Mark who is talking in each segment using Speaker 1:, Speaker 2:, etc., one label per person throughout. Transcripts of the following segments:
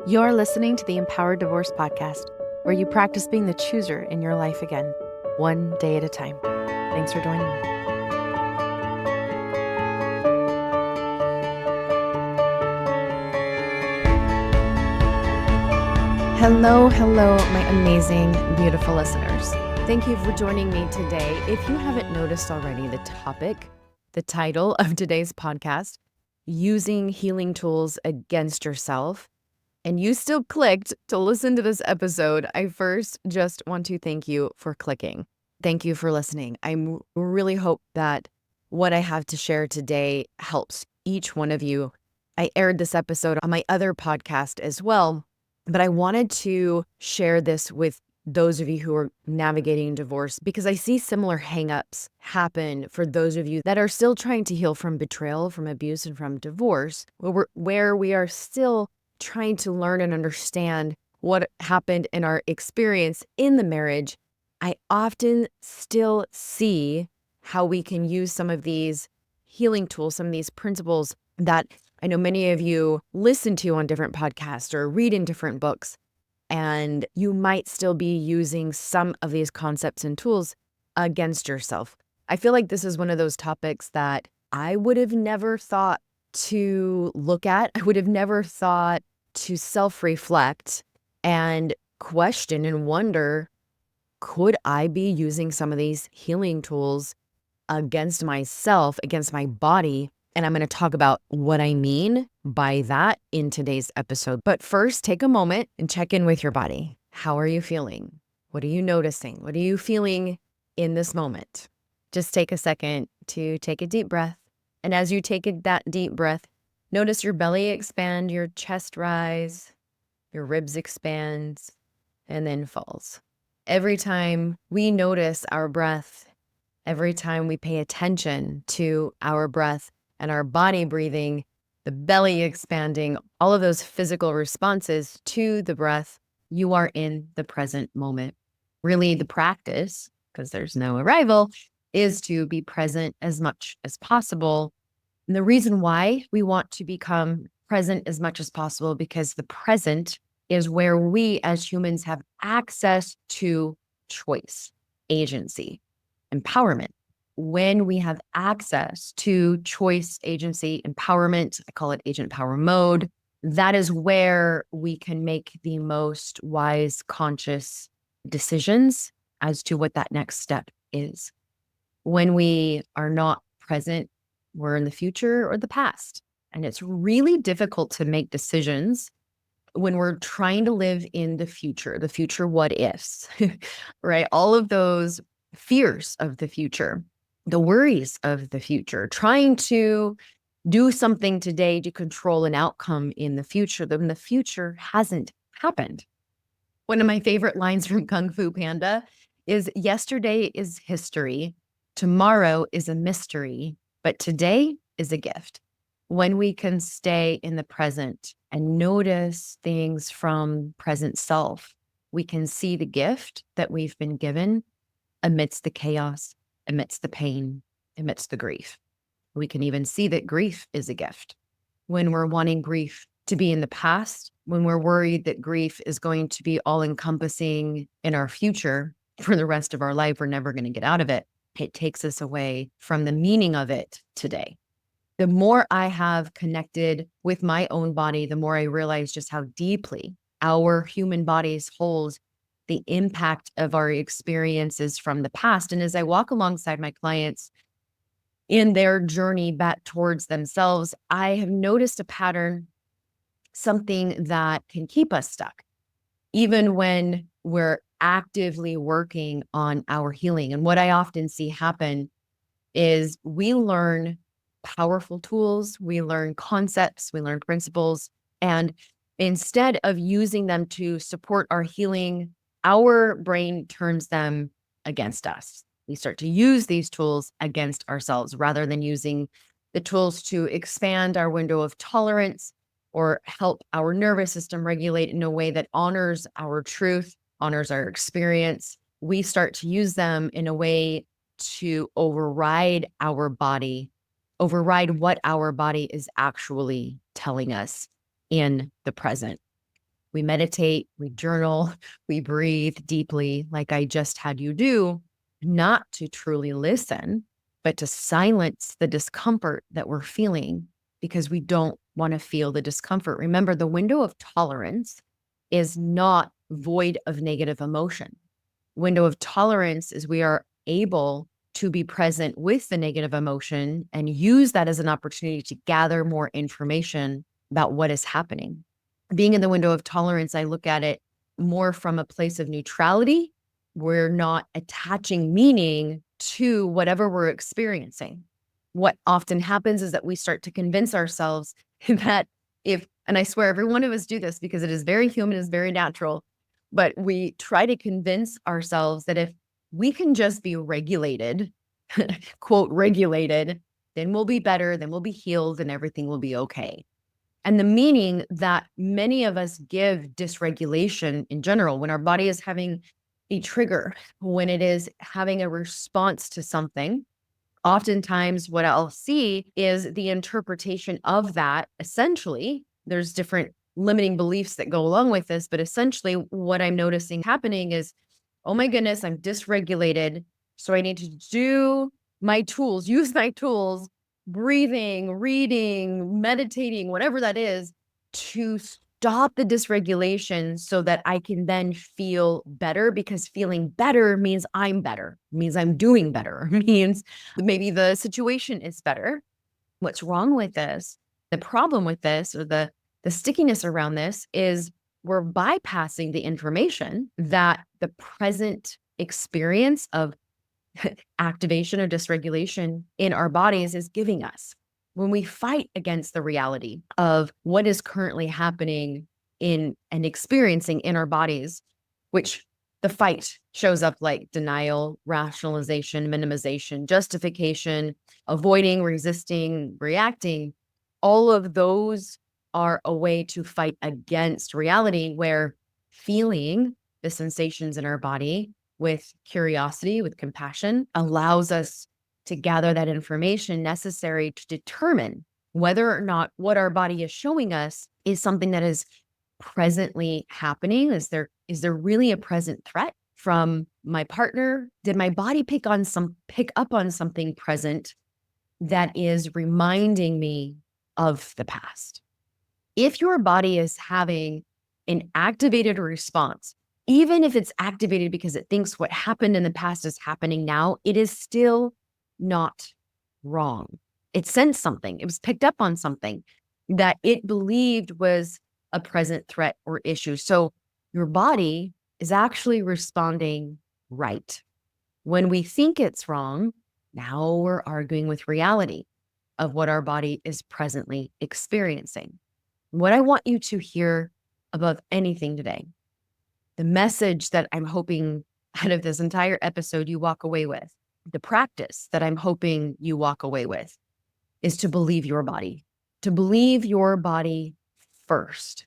Speaker 1: You're listening to the Empowered Divorce Podcast, where you practice being the chooser in your life again, one day at a time. Thanks for joining me. Hello, my amazing, beautiful listeners. Thank you for joining me today. If you haven't noticed already, the title of today's podcast, Using Healing Tools Against Yourself, and you still clicked to listen to this episode, I first just want to thank you for clicking. Thank you for listening. I really hope that what I have to share today helps each one of you. I aired this episode on my other podcast as well, but I wanted to share this with those of you who are navigating divorce because I see similar hangups happen for those of you that are still trying to heal from betrayal, from abuse, and from divorce, where we are still trying to learn and understand what happened in our experience in the marriage. I often still see how we can use some of these healing tools, some of these principles that I know many of you listen to on different podcasts or read in different books, and you might still be using some of these concepts and tools against yourself. I feel like this is one of those topics that I would have never thought to look at. I would have never thought to self-reflect and question and wonder, could I be using some of these healing tools against myself, against my body? And I'm going to talk about what I mean by that in today's episode. But first, take a moment and check in with your body. How are you feeling? What are you noticing? What are you feeling in this moment? Just take a second to take a deep breath. And as you take that deep breath, notice your belly expand, your chest rise, your ribs expand, and then falls. Every time we notice our breath, every time we pay attention to our breath and our body breathing, the belly expanding, all of those physical responses to the breath, you are in the present moment. Really, the practice, because there's no arrival, is to be present as much as possible. And the reason why we want to become present as much as possible, because the present is where we as humans have access to choice, agency, empowerment. When we have access to choice, agency, empowerment, I call it agent power mode, that is where we can make the most wise, conscious decisions as to what that next step is. When we are not present, we're in the future or the past. And it's really difficult to make decisions when we're trying to live in the future what ifs, right? All of those fears of the future, the worries of the future, trying to do something today to control an outcome in the future, then the future hasn't happened. One of my favorite lines from Kung Fu Panda is, yesterday is history, tomorrow is a mystery, but today is a gift. When we can stay in the present and notice things from present self, we can see the gift that we've been given amidst the chaos, amidst the pain, amidst the grief. We can even see that grief is a gift. When we're wanting grief to be in the past, when we're worried that grief is going to be all-encompassing in our future for the rest of our life, we're never going to get out of it. It takes us away from the meaning of it today. The more I have connected with my own body, the more I realize just how deeply our human bodies hold the impact of our experiences from the past. And as I walk alongside my clients in their journey back towards themselves, I have noticed a pattern, something that can keep us stuck, even when we're actively working on our healing. And what I often see happen is we learn powerful tools, we learn concepts, we learn principles, and instead of using them to support our healing, our brain turns them against us. We start to use these tools against ourselves rather than using the tools to expand our window of tolerance or help our nervous system regulate in a way that honors our truth, honors our experience. We start to use them in a way to override our body, override what our body is actually telling us in the present. We meditate, we journal, we breathe deeply, like I just had you do, not to truly listen, but to silence the discomfort that we're feeling because we don't want to feel the discomfort. Remember, the window of tolerance is not void of negative emotion. Window of tolerance is we are able to be present with the negative emotion and use that as an opportunity to gather more information about what is happening. Being in the window of tolerance, I look at it more from a place of neutrality. We're not attaching meaning to whatever we're experiencing. What often happens is that we start to convince ourselves that and I swear every one of us do this because it is very human, it's very natural, but we try to convince ourselves that if we can just be regulated, quote, regulated, then we'll be better, then we'll be healed, and everything will be okay. And the meaning that many of us give dysregulation in general, when our body is having a trigger, when it is having a response to something, oftentimes what I'll see is the interpretation of that. Essentially, there's different limiting beliefs that go along with this, but essentially what I'm noticing happening is, oh my goodness, I'm dysregulated. So I need to do my tools, use my tools, breathing, reading, meditating, whatever that is, to stop the dysregulation so that I can then feel better, because feeling better means I'm better, means I'm doing better, means maybe the situation is better. What's wrong with this? The problem with this, or the stickiness around this, is we're bypassing the information that the present experience of activation or dysregulation in our bodies is giving us. When we fight against the reality of what is currently happening in and experiencing in our bodies, which the fight shows up like denial, rationalization, minimization, justification, avoiding, resisting, reacting, all of those are a way to fight against reality, where feeling the sensations in our body with curiosity, with compassion, allows us to gather that information necessary to determine whether or not what our body is showing us is something that is presently happening. Is there really a present threat from my partner? Did my body pick up on something present that is reminding me of the past? If your body is having an activated response, even if it's activated because it thinks what happened in the past is happening now, it is still not wrong. It sensed something. It was picked up on something that it believed was a present threat or issue. So your body is actually responding right. When we think it's wrong, now we're arguing with reality of what our body is presently experiencing. What I want you to hear above anything today, the message that I'm hoping out of this entire episode you walk away with, the practice that I'm hoping you walk away with, is to believe your body, first.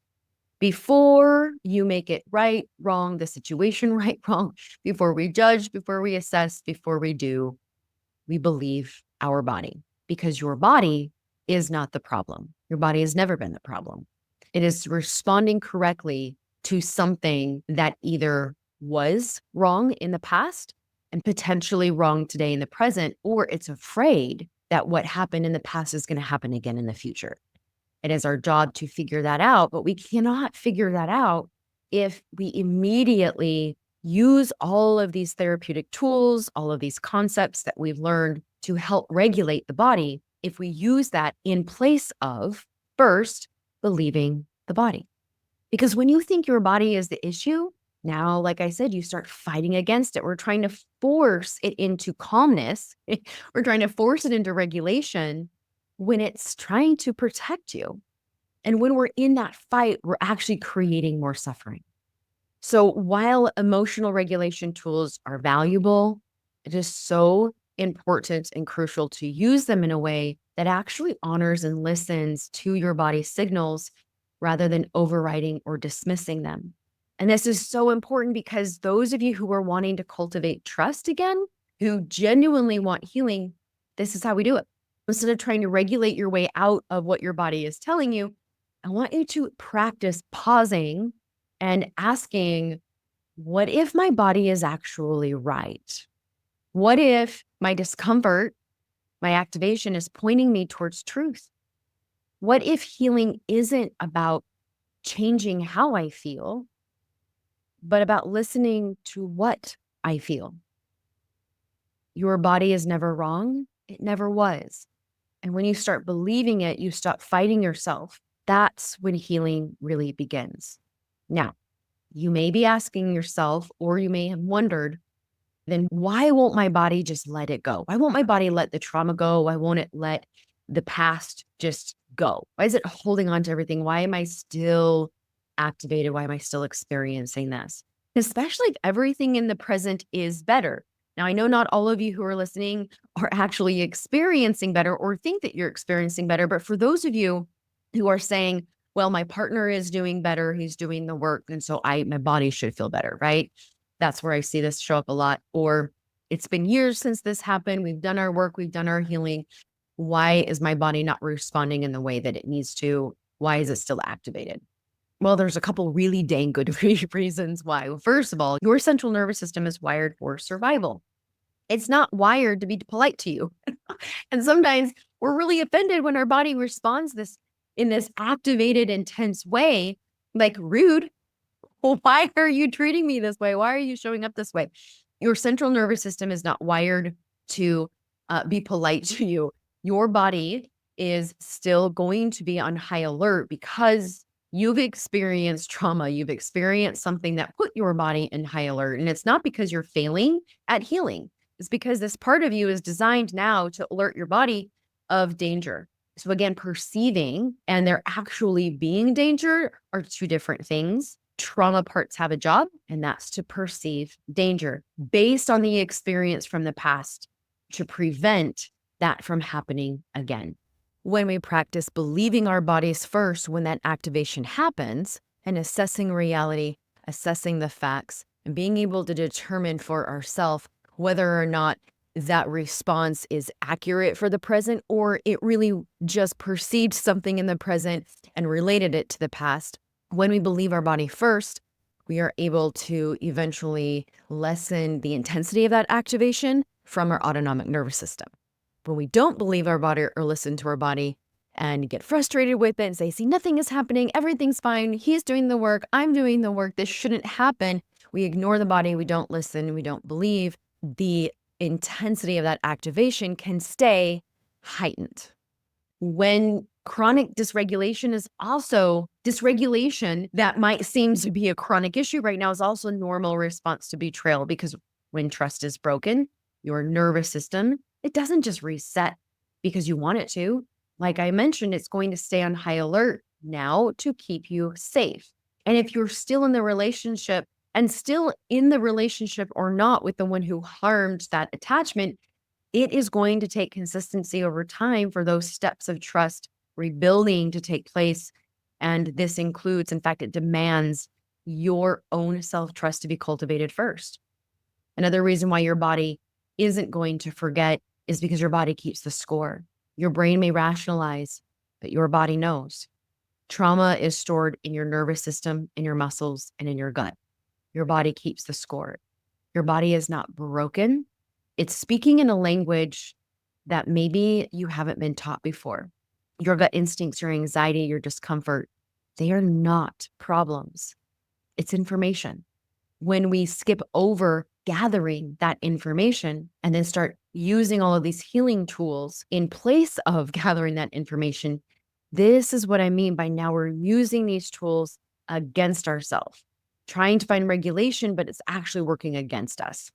Speaker 1: Before you make it right, wrong, the situation right, wrong, before we judge, before we assess, before we do, we believe our body, because your body is not the problem. Your body has never been the problem. It is responding correctly to something that either was wrong in the past and potentially wrong today in the present, or it's afraid that what happened in the past is going to happen again in the future. It is our job to figure that out, but we cannot figure that out if we immediately use all of these therapeutic tools, all of these concepts that we've learned to help regulate the body, if we use that in place of first believing the body. Because when you think your body is the issue, now, like I said, you start fighting against it. We're trying to force it into calmness. We're trying to force it into regulation when it's trying to protect you. And when we're in that fight, we're actually creating more suffering. So while emotional regulation tools are valuable, it is so important and crucial to use them in a way that actually honors and listens to your body's signals rather than overriding or dismissing them. And this is so important because those of you who are wanting to cultivate trust again, who genuinely want healing, this is how we do it. Instead of trying to regulate your way out of what your body is telling you, I want you to practice pausing and asking, what if my body is actually right? What if my discomfort, my activation is pointing me towards truth? What if healing isn't about changing how I feel, but about listening to what I feel? Your body is never wrong. It never was. And when you start believing it, you stop fighting yourself. That's when healing really begins. Now, you may be asking yourself, or you may have wondered, then why won't my body just let it go? Why won't my body let the trauma go? Why won't it let the past just go? Why is it holding on to everything? Why am I still activated? Why am I still experiencing this? Especially if everything in the present is better. Now, I know not all of you who are listening are actually experiencing better or think that you're experiencing better, but for those of you who are saying, well, my partner is doing better, he's doing the work, and so my body should feel better, right? That's where I see this show up a lot. Or it's been years since this happened. We've done our work. We've done our healing. Why is my body not responding in the way that it needs to? Why is it still activated? Well, there's a couple really dang good reasons why. Well, first of all, your central nervous system is wired for survival. It's not wired to be polite to you. And sometimes we're really offended when our body responds in this activated, intense way, like rude. Well, why are you treating me this way? Why are you showing up this way? Your central nervous system is not wired to be polite to you. Your body is still going to be on high alert because you've experienced trauma. You've experienced something that put your body in high alert. And it's not because you're failing at healing. It's because this part of you is designed now to alert your body of danger. So again, perceiving and there actually being danger are two different things. Trauma parts have a job, and that's to perceive danger based on the experience from the past to prevent that from happening again. When we practice believing our bodies first when that activation happens and assessing reality, assessing the facts, and being able to determine for ourselves whether or not that response is accurate for the present or it really just perceived something in the present and related it to the past. When we believe our body first, we are able to eventually lessen the intensity of that activation from our autonomic nervous system. When we don't believe our body or listen to our body and get frustrated with it and say, see, nothing is happening, everything's fine, he's doing the work, I'm doing the work, this shouldn't happen. We ignore the body, we don't listen, we don't believe. The intensity of that activation can stay heightened. When chronic dysregulation is also dysregulation that might seem to be a chronic issue right now is also a normal response to betrayal, because when trust is broken, your nervous system, it doesn't just reset because you want it to. Like I mentioned, it's going to stay on high alert now to keep you safe. And if you're still in the relationship or not with the one who harmed that attachment, it is going to take consistency over time for those steps of trust rebuilding to take place. And this includes, in fact, it demands your own self-trust to be cultivated first. Another reason why your body isn't going to forget is because your body keeps the score. Your brain may rationalize, but your body knows. Trauma is stored in your nervous system, in your muscles, and in your gut. Your body keeps the score. Your body is not broken. It's speaking in a language that maybe you haven't been taught before. Your gut instincts, your anxiety, your discomfort, they are not problems. It's information. When we skip over gathering that information and then start using all of these healing tools in place of gathering that information, this is what I mean by now we're using these tools against ourselves, trying to find regulation, but it's actually working against us.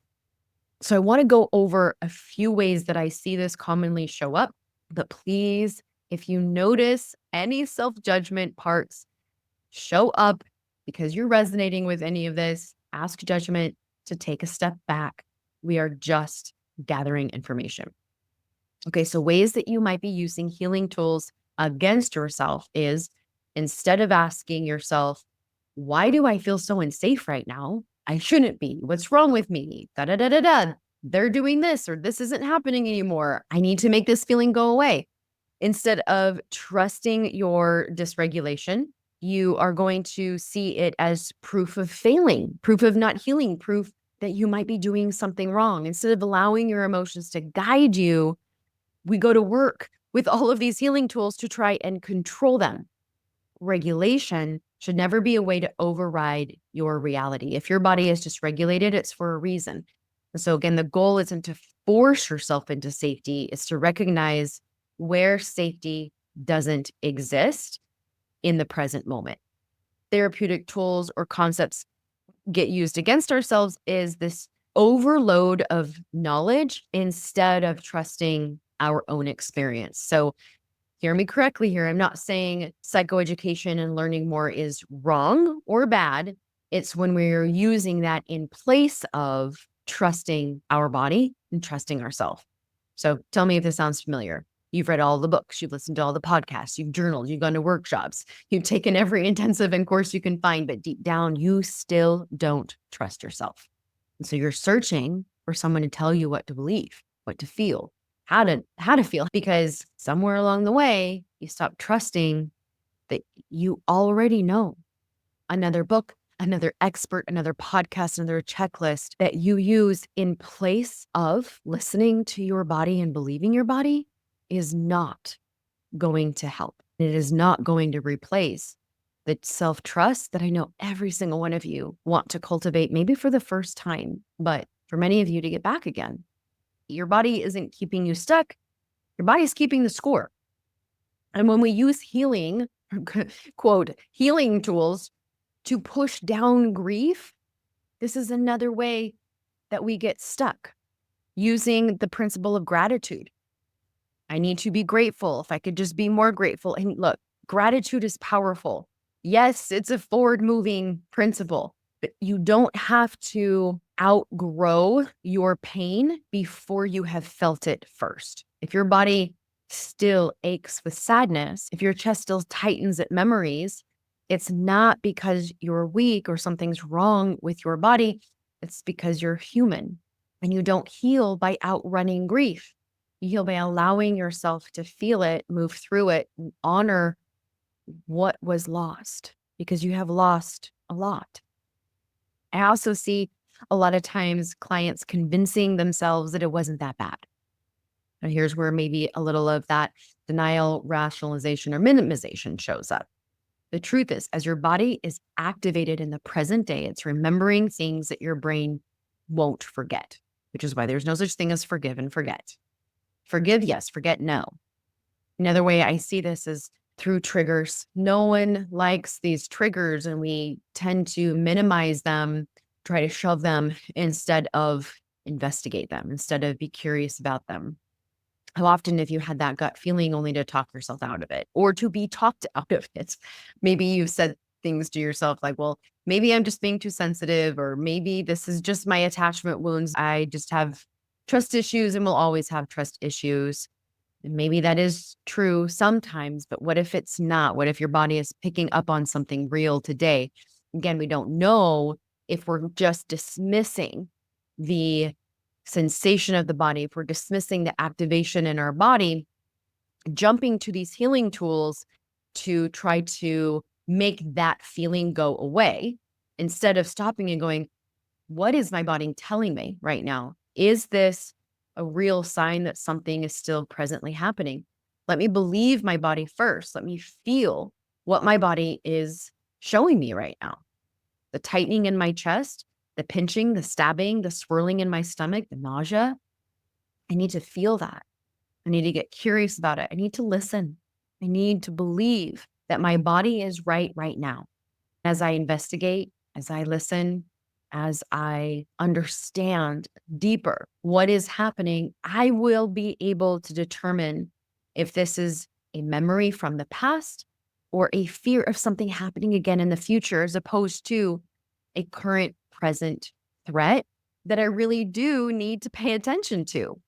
Speaker 1: So I want to go over a few ways that I see this commonly show up, but please, if you notice any self-judgment parts show up because you're resonating with any of this, ask judgment to take a step back. We are just gathering information. Okay, so ways that you might be using healing tools against yourself is, instead of asking yourself, why do I feel so unsafe right now? I shouldn't be. What's wrong with me? Da da da da da. They're doing this, or this isn't happening anymore. I need to make this feeling go away. Instead of trusting your dysregulation, You are going to see it as proof of failing, proof of not healing, proof that you might be doing something wrong. Instead of allowing your emotions to guide you, we go to work with all of these healing tools to try and control them. Regulation should never be a way to override your reality. If your body is dysregulated, it's for a reason. And so again, the goal isn't to force yourself into safety, it's to recognize where safety doesn't exist in the present moment. Therapeutic tools or concepts get used against ourselves is this overload of knowledge instead of trusting our own experience. So hear me correctly here. I'm not saying psychoeducation and learning more is wrong or bad. It's when we're using that in place of trusting our body and trusting ourselves. So tell me if this sounds familiar. You've read all the books, you've listened to all the podcasts, you've journaled, you've gone to workshops, you've taken every intensive and course you can find, but deep down, you still don't trust yourself. And so you're searching for someone to tell you what to believe, what to feel, how to feel, because somewhere along the way, you stop trusting that you already know. Another book, another expert, another podcast, another checklist that you use in place of listening to your body and believing your body is not going to help. It is not going to replace the self-trust that I know every single one of you want to cultivate, maybe for the first time, but for many of you to get back again. Your body isn't keeping you stuck. Your body is keeping the score. And when we use healing, quote, healing tools to push down grief, this is another way that we get stuck using the principle of gratitude. I need to be grateful. If I could just be more grateful. And look, gratitude is powerful. Yes, it's a forward-moving principle, but you don't have to outgrow your pain before you have felt it first. If your body still aches with sadness, if your chest still tightens at memories, it's not because you're weak or something's wrong with your body. It's because you're human, and you don't heal by outrunning grief. You heal by allowing yourself to feel it, move through it, and honor what was lost, because you have lost a lot. I also see a lot of times clients convincing themselves that it wasn't that bad. And here's where maybe a little of that denial, rationalization, or minimization shows up. The truth is, as your body is activated in the present day, it's remembering things that your brain won't forget, which is why there's no such thing as forgive and forget. Forgive, yes. Forget, no. Another way I see this is through triggers. No one likes these triggers, and we tend to minimize them, try to shove them instead of investigate them, instead of be curious about them. How often have you had that gut feeling only to talk yourself out of it or to be talked out of it? Maybe you've said things to yourself like, well, maybe I'm just being too sensitive, or maybe this is just my attachment wounds. I just have trust issues and will always have trust issues. And maybe that is true sometimes, but what if it's not? What if your body is picking up on something real today? Again, we don't know if we're just dismissing the sensation of the body, if we're dismissing the activation in our body, jumping to these healing tools to try to make that feeling go away, instead of stopping and going, what is my body telling me right now? Is this a real sign that something is still presently happening? Let me believe my body first. Let me feel what my body is showing me right now. The tightening in my chest, the pinching, the stabbing, the swirling in my stomach, the nausea. I need to feel that. I need to get curious about it. I need to listen. I need to believe that my body is right now. As I investigate, as I listen, as I understand deeper what is happening, I will be able to determine if this is a memory from the past or a fear of something happening again in the future, as opposed to a current present threat that I really do need to pay attention to.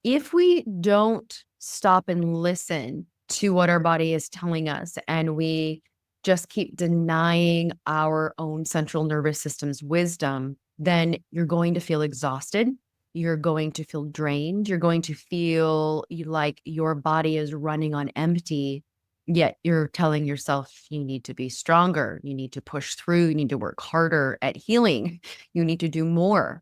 Speaker 1: If we don't stop and listen to what our body is telling us, and we just keep denying our own central nervous system's wisdom, then you're going to feel exhausted. You're going to feel drained. You're going to feel like your body is running on empty. Yet you're telling yourself you need to be stronger, you need to push through, you need to work harder at healing, you need to do more.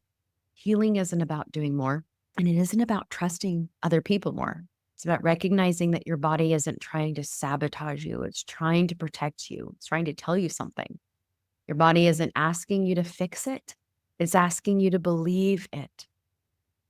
Speaker 1: Healing isn't about doing more, and it isn't about trusting other people more. It's about recognizing that your body isn't trying to sabotage you. It's trying to protect you. It's trying to tell you something. Your body isn't asking you to fix it. It's asking you to believe it.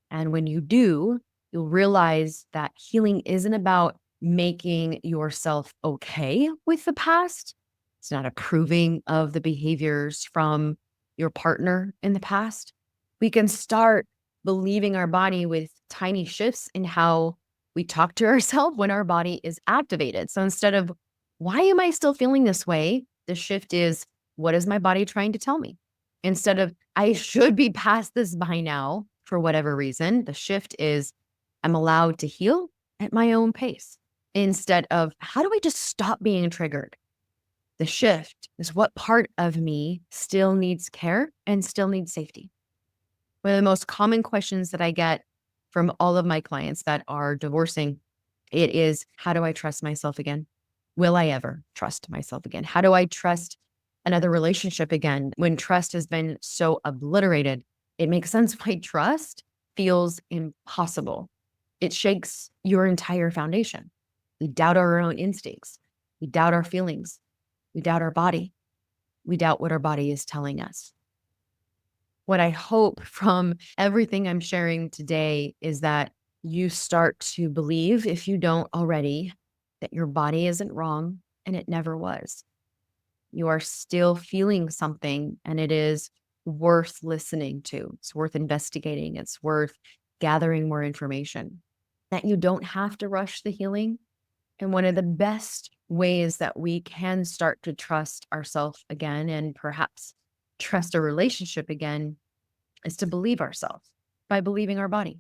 Speaker 1: And when you do, you'll realize that healing isn't about making yourself okay with the past. It's not approving of the behaviors from your partner in the past. We can start believing our body with tiny shifts in how we talk to ourselves when our body is activated. So instead of, why am I still feeling this way? The shift is, what is my body trying to tell me? Instead of, I should be past this by now for whatever reason, the shift is, I'm allowed to heal at my own pace. Instead of, how do I just stop being triggered? The shift is, what part of me still needs care and still needs safety? One of the most common questions that I get from all of my clients that are divorcing, it is, how do I trust myself again? Will I ever trust myself again? How do I trust another relationship again when trust has been so obliterated? It makes sense why trust feels impossible. It shakes your entire foundation. We doubt our own instincts. We doubt our feelings. We doubt our body. We doubt what our body is telling us. What I hope from everything I'm sharing today is that you start to believe, if you don't already, that your body isn't wrong and it never was. You are still feeling something, and it is worth listening to. It's worth investigating. It's worth gathering more information. That you don't have to rush the healing. And one of the best ways that we can start to trust ourselves again and perhaps trust a relationship again is to believe ourselves by believing our body,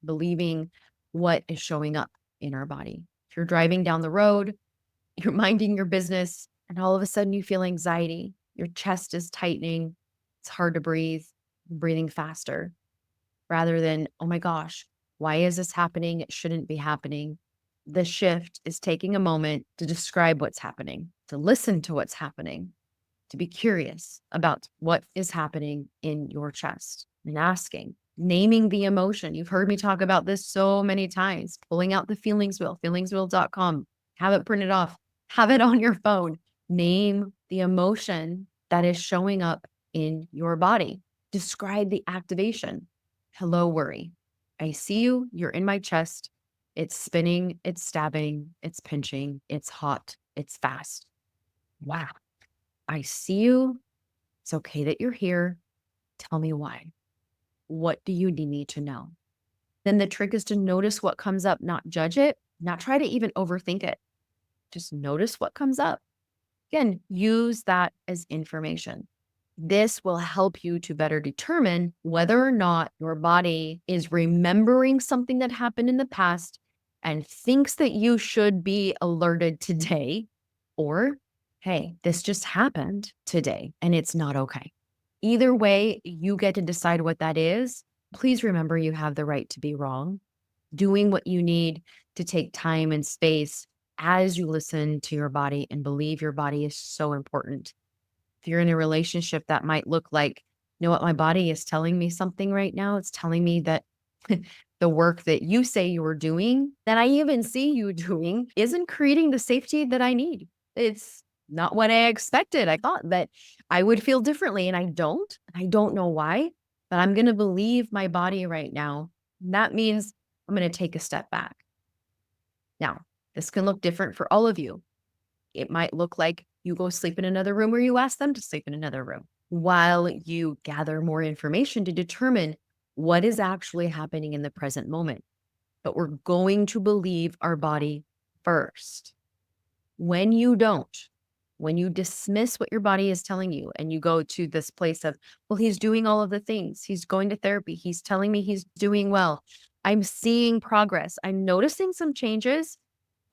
Speaker 1: believing what is showing up in our body. If you're driving down the road, you're minding your business, and all of a sudden you feel anxiety, your chest is tightening, it's hard to breathe, breathing faster, rather than, oh my gosh, why is this happening? It shouldn't be happening. The shift is taking a moment to describe what's happening, to listen to what's happening, to be curious about what is happening in your chest and asking, naming the emotion. You've heard me talk about this so many times, pulling out the feelings wheel, feelingswheel.com, have it printed off, have it on your phone. Name the emotion that is showing up in your body. Describe the activation. Hello, worry. I see you. You're in my chest. It's spinning, it's stabbing, it's pinching, it's hot, it's fast. Wow. I see you. It's okay that you're here. Tell me why. What do you need to know? Then the trick is to notice what comes up, not judge it, not try to even overthink it. Just notice what comes up. Again, use that as information. This will help you to better determine whether or not your body is remembering something that happened in the past and thinks that you should be alerted today, or, hey, this just happened today and it's not okay. Either way, you get to decide what that is. Please remember you have the right to be wrong. Doing what you need to take time and space as you listen to your body and believe your body is so important. If you're in a relationship, that might look like, you know what, my body is telling me something right now. It's telling me that the work that you say you were doing, that I even see you doing, isn't creating the safety that I need. It's not what I expected. I thought that I would feel differently, and I don't. I don't know why, but I'm going to believe my body right now. And that means I'm going to take a step back. Now, this can look different for all of you. It might look like you go sleep in another room, or you ask them to sleep in another room while you gather more information to determine what is actually happening in the present moment. But we're going to believe our body first. When you don't, when you dismiss what your body is telling you and you go to this place of, well, he's doing all of the things. He's going to therapy. He's telling me he's doing well. I'm seeing progress. I'm noticing some changes.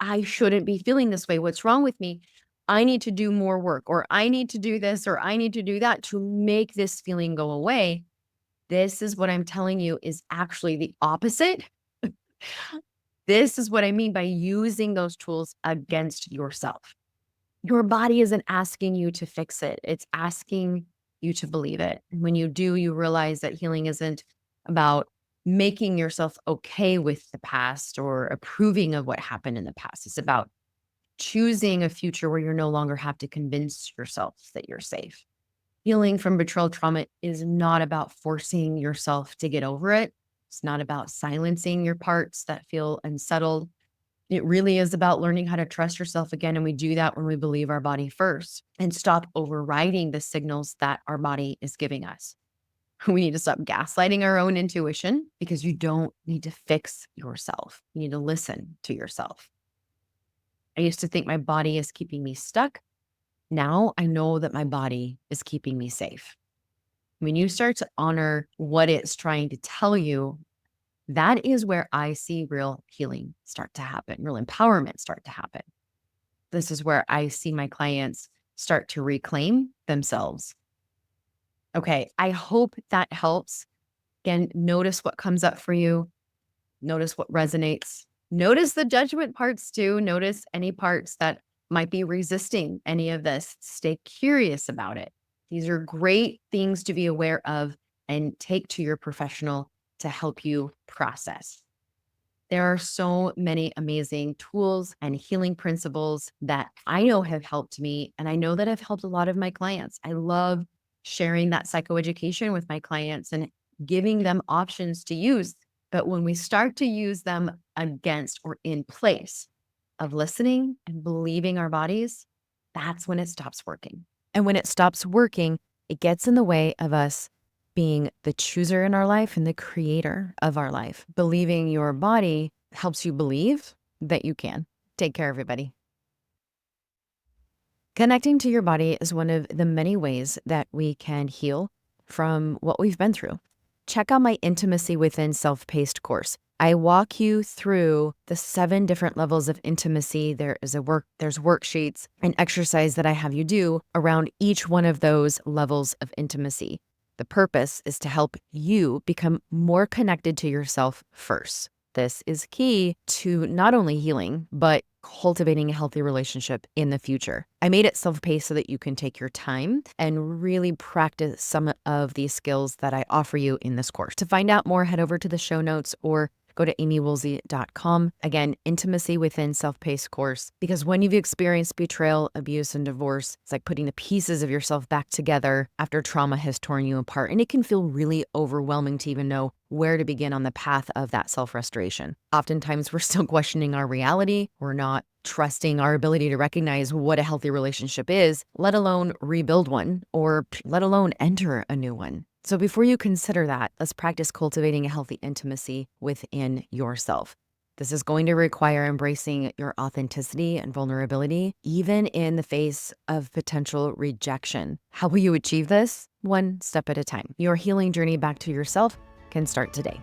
Speaker 1: I shouldn't be feeling this way. What's wrong with me? I need to do more work, or I need to do this, or I need to do that to make this feeling go away. This is what I'm telling you is actually the opposite This is what I mean by using those tools against yourself. Your body isn't asking you to fix it. It's asking you to believe it. And when you do, you realize that healing isn't about making yourself okay with the past or approving of what happened in the past. It's about choosing a future where you no longer have to convince yourself that you're safe. Healing from betrayal trauma is not about forcing yourself to get over it. It's not about silencing your parts that feel unsettled. It really is about learning how to trust yourself again. And we do that when we believe our body first and stop overriding the signals that our body is giving us. We need to stop gaslighting our own intuition because you don't need to fix yourself. You need to listen to yourself. I used to think my body is keeping me stuck. Now I know that my body is keeping me safe. When you start to honor what it's trying to tell you, that is where I see real healing start to happen, real empowerment start to happen. This is where I see my clients start to reclaim themselves. Okay, I hope that helps. Again, notice what comes up for you. Notice what resonates. Notice the judgment parts too. Notice any parts that might be resisting any of this. Stay curious about it. These are great things to be aware of and take to your professional to help you process. There are so many amazing tools and healing principles that I know have helped me, and I know that have helped a lot of my clients. I love sharing that psychoeducation with my clients and giving them options to use. But when we start to use them against or in place of listening and believing our bodies, that's when it stops working. And when it stops working, it gets in the way of us being the chooser in our life and the creator of our life. Believing your body helps you believe that you can. Take care, everybody. Connecting to your body is one of the many ways that we can heal from what we've been through. Check out my Intimacy Within Self-Paced course. I walk you through the 7 different levels of intimacy. There's worksheets and exercise that I have you do around each one of those levels of intimacy. The purpose is to help you become more connected to yourself first. This is key to not only healing, but cultivating a healthy relationship in the future. I made it self-paced so that you can take your time and really practice some of these skills that I offer you in this course. To find out more, head over to the show notes or go to amiewoolsey.com. Again, Intimacy Within Self-Paced course. Because when you've experienced betrayal, abuse, and divorce, it's like putting the pieces of yourself back together after trauma has torn you apart. And it can feel really overwhelming to even know where to begin on the path of that self-restoration. Oftentimes, we're still questioning our reality. We're not trusting our ability to recognize what a healthy relationship is, let alone rebuild one, or let alone enter a new one. So before you consider that, let's practice cultivating a healthy intimacy within yourself. This is going to require embracing your authenticity and vulnerability, even in the face of potential rejection. How will you achieve this? One step at a time. Your healing journey back to yourself can start today.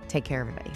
Speaker 1: Take care, everybody.